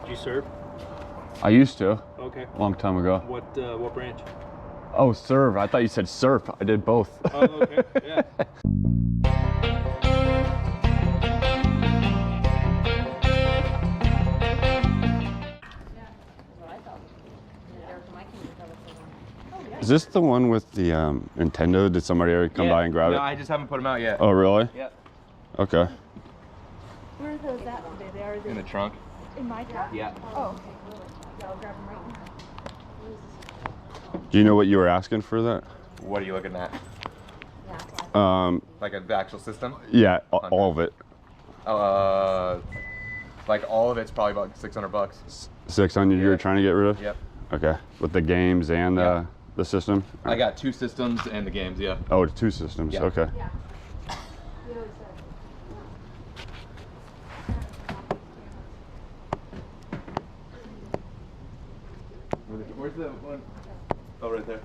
Do you serve? I used to. Okay. A long time ago. What branch? Oh, serve. I thought you said surf. I did both. Oh, okay. Yeah. Is this the one with the Nintendo? Did somebody already come by and grab it? No, I just haven't put them out yet. Oh, really? Yep. Okay. Where are those at today? They are In the trunk? in my car? Yeah. Oh, okay. Yeah, I'll grab them right now. Do you know what you were asking for that? What are you looking at? Yeah. Like the actual system? Yeah, all of it. Like all of it's probably about $600. 600 you're trying to get rid of? Yep. Okay. With the games and the system? I got 2 systems and the games, yeah. Oh, 2 systems. Yeah. Okay. Yeah. Where's the one? Oh, right there.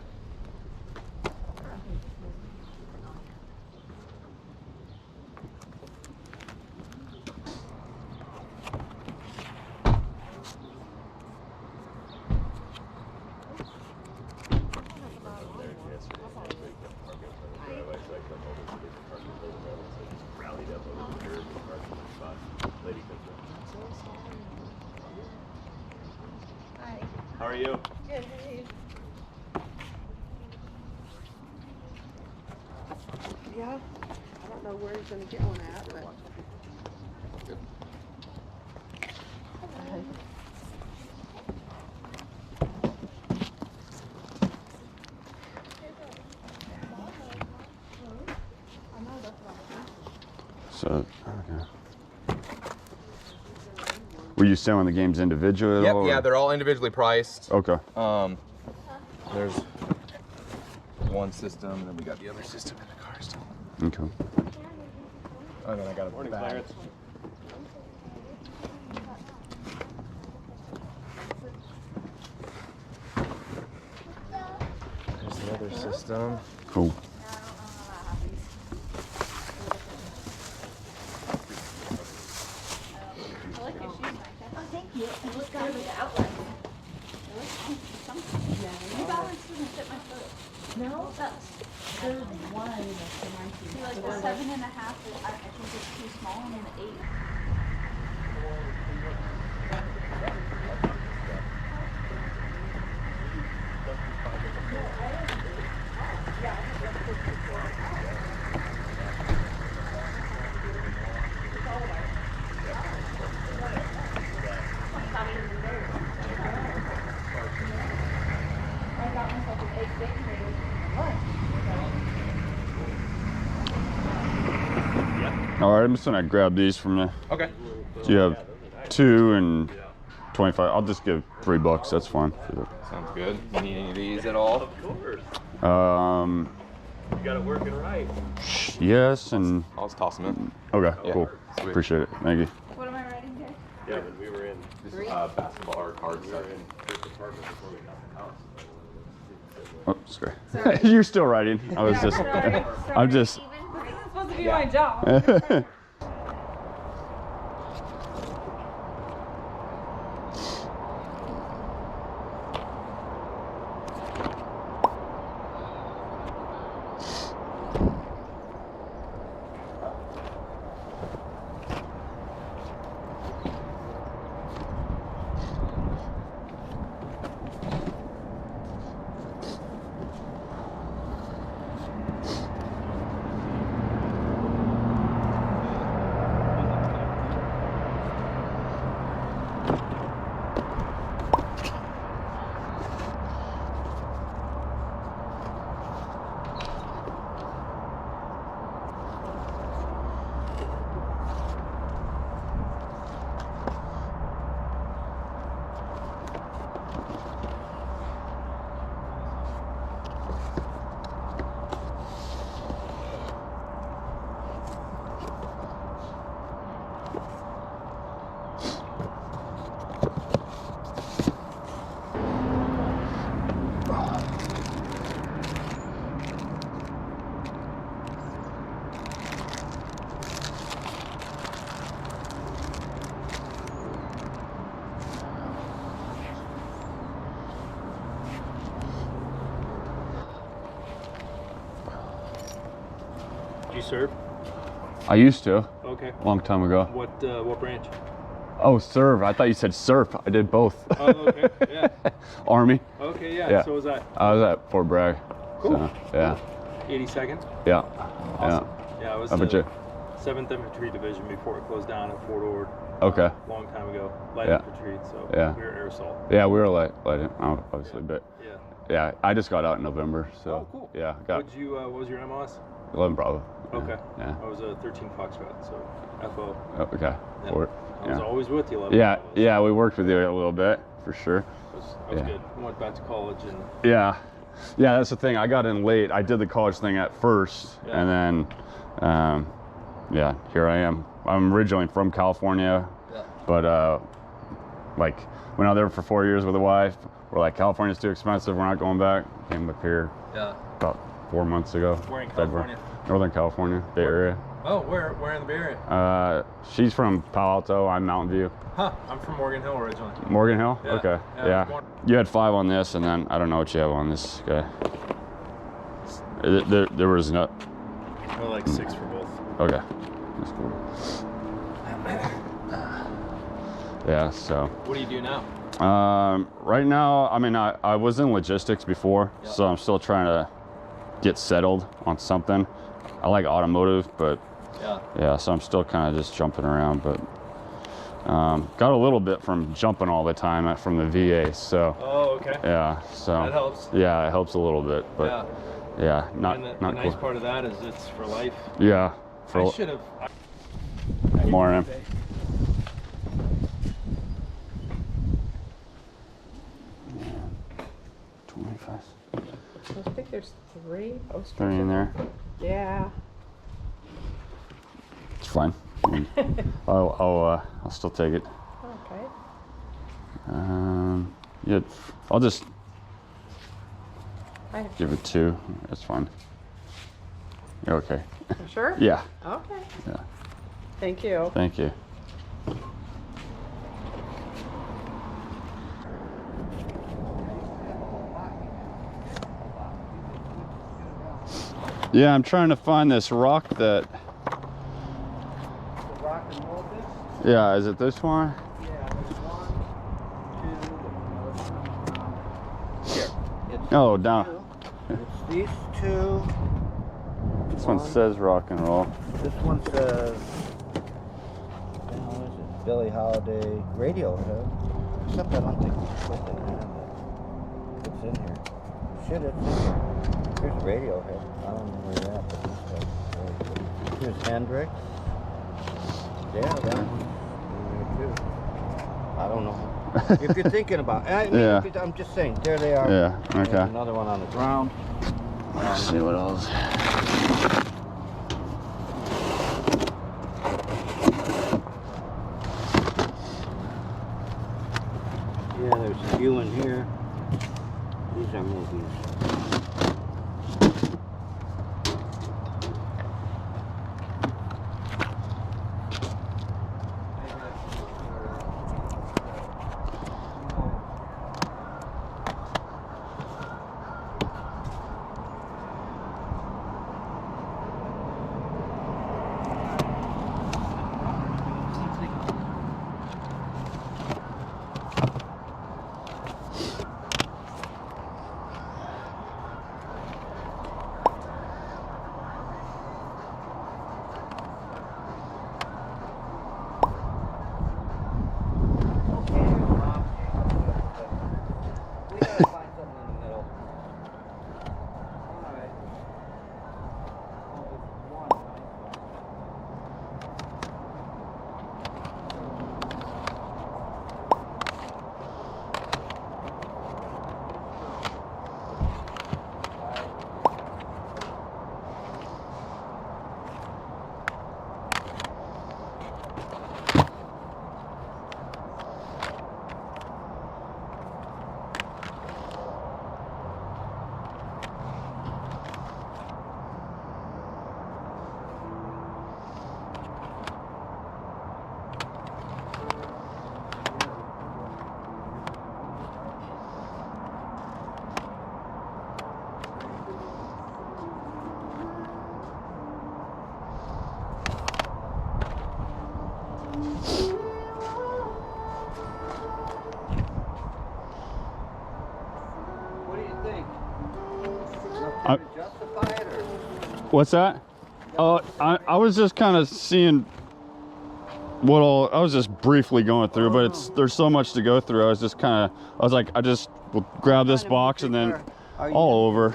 Hi. How are you? Good. Hey. Yeah. I don't know where he's gonna get one at, but. So, okay. Were you selling the games individually? Yep, or? yeah, they're all individually priced. Okay. There's one system, and then we got the other system in the car still. Okay. And then I got a Morning, bag. Clarence. There's the other system. Cool. No, there's one that's in my feet. Like the 7.5, I think it's too small, and then the 8. I got myself an 8 baconator. All right, I'm just gonna grab these from you. Okay. So you have 2 and 25. I'll just give $3. That's fine. Sounds good. You need any of these at all? Of course. For You got it working right. yes, and I'll just toss them in. okay, Yeah. cool. Sweet. Appreciate it. Thank you. What am I writing here? Yeah, when we were in This is basketball or card we were stuff. in this apartment before we got the house. Oh, sorry. You're still writing. I was just. I'm just. This is supposed to be my job. you serve? I used to, Okay. a long time ago. What branch? Oh, serve. I thought you said surf. I did both. Oh, okay. Yeah. Army. Okay, yeah. Yeah. So was I. I was at Fort Bragg. Cool. So, yeah. 82nd? Yeah. Awesome. Yeah, I was How about you? 7th Infantry Division before it closed down at Fort Ord. Okay. Long time ago. Light Yeah. infantry, so Yeah. we were air assault. Yeah, we were light obviously, but Yeah. yeah, I just got out in November, so Oh, cool. yeah, got What was your MOS? 11 Bravo. Okay. Yeah. I was a 13 Foxtrot, so FO. Oh, okay. Yeah. Fort. I was Yeah. always with you, 11 Yeah, Bravo. yeah, we worked with you a little bit for sure. I was Yeah. good. I went back to college and Yeah, yeah, that's the thing. I got in late. I did the college thing at first, Yeah. and then, yeah, here I am. I'm originally from California, Yeah. but like went out there for 4 years with a wife. We're like, California's too expensive. We're not going back. Came up here Yeah. about 4 months ago. Where in February. California? Northern California, Bay Area. Oh, where in the Bay Area? She's from Palo Alto. I'm Mountain View. Huh. I'm from Morgan Hill originally. Morgan Hill? Yeah. Okay. Yeah, Yeah. born- You had 5 on this, and then I don't know what you have on this guy. There was no. Well, like 6 for both. Okay. That's cool. Yeah, so. What do you do now? Right now, I mean, I was in logistics before, Yeah. so I'm still trying to get settled on something. I like automotive, but Yeah. yeah, so I'm still kind of just jumping around, but got a little bit from jumping all the time from the VA, so Oh, okay. yeah, so That helps. yeah, it helps a little bit, but Yeah. yeah, not And the not nice cool. part of that is it's for life. Yeah, I for should have. morning. I think there's 3 posters. 3 in there. Yeah. It's fine. I'll still take it. Okay. Yeah, I'll just I have give it 2. That's fine. You're okay. you sure? Yeah. Okay. Yeah. Thank you. Thank you. Yeah, I'm trying to find this rock that. The rock and roll disc? Yeah, is it this one? Yeah, there's 1, 2. Here. It's Oh, down. It's these 2. This one says rock and roll. This one says, what is it? Billie Holiday Radiohead. Except I don't think it's with it. It's in here. Shit, it's in here. Here's Radiohead. I don't know where you're at, but this stuff is really good. Here's Hendrix. Yeah, that one's in there too. I don't know. If you're thinking about it, Yeah. I'm just saying, there they are. Yeah, There's okay. another one on the ground. Let's see what else. Yeah, there's a few in here. These are movies. What's that? I was just kind of seeing what all, I was just briefly going through, but there's so much to go through. I was like, I just will grab this box and then all over.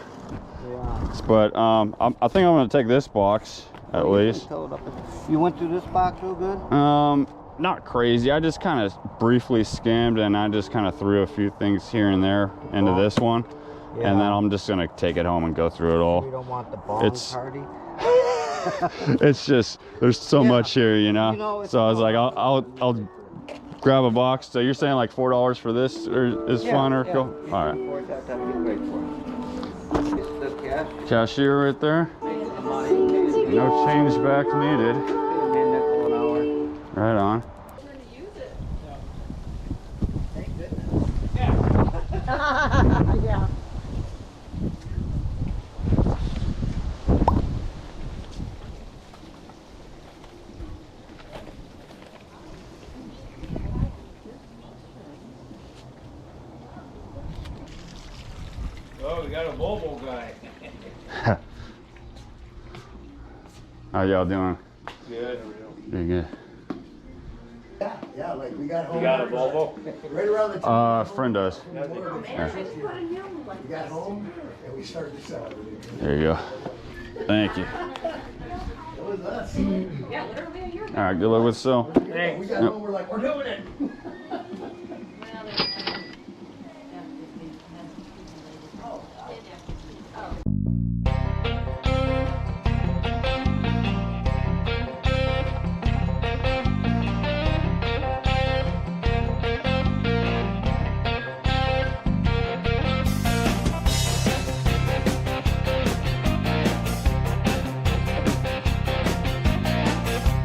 Yeah. But I think I'm gonna take this box at least. You went through this box real good? Not crazy. I just kind of briefly skimmed and I just kind of threw a few things here and there into this one. Yeah. And then I'm just gonna take it home and go through it all. We don't want the bong party. It's just, there's so much here, you know? So I was like, I'll grab a box. So you're saying like $4 for this is fine or cool? All right. That'd be great for us. It's the cash. Cashier right there. No change back needed. Right on. Yeah. Oh, we got a mobile guy. How y'all doing? Good. Pretty good. Yeah, like we got home. You got a Volvo? Right around the time. Friend does. We got home and we started to sell it. There you go. Thank you. It was us. Yeah, literally a year ago. All right, good luck with the sale. We got home, we're like, we're doing it.